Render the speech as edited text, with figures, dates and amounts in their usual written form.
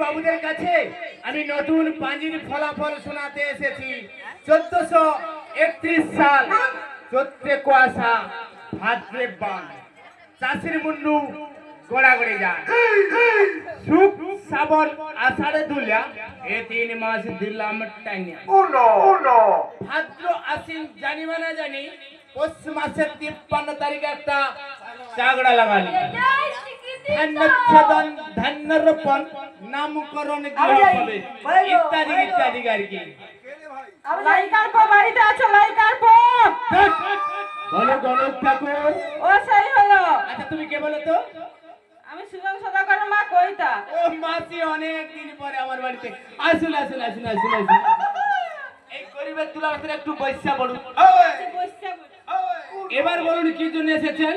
বাবুদের কাছে আমি নতুন পাঁজির ফলাফল শোনাতে এসেছি। 1431 সাল চৈত্রে কুয়াশা ভাদ্রে বান, চাষির মুন্ডু গোড়াগড়ি যান, সুখ শ্রাবণ আষাঢ়ে দুলিয়া, এ 3 মাস দিলাম টাইনিয়া। ভাদ্র আশ্বিন জানিবা না জানি, পৌষ মাসের 53 তারিখে একটা চাগড়া লাগালি, ধান্যচ্ছেদন, ধান্য রোপণ, নামকরণ ইত্যাদি ইত্যাদি আর কি। বাড়িতে আছো? বলো গণক ঠাকুর। ও সেই হলো। আচ্ছা তুমি কে বলো তো? আমি সুজন সদাগরের মা কইতা। ও মাসি, অনেক দিন পরে আমার বাড়িতে। আসুন আসুন আসুন আসুন আসুন। এই গরিবের তুলা একটু বৈশা বলুন। এবার বলুন কি জন্য এসেছেন?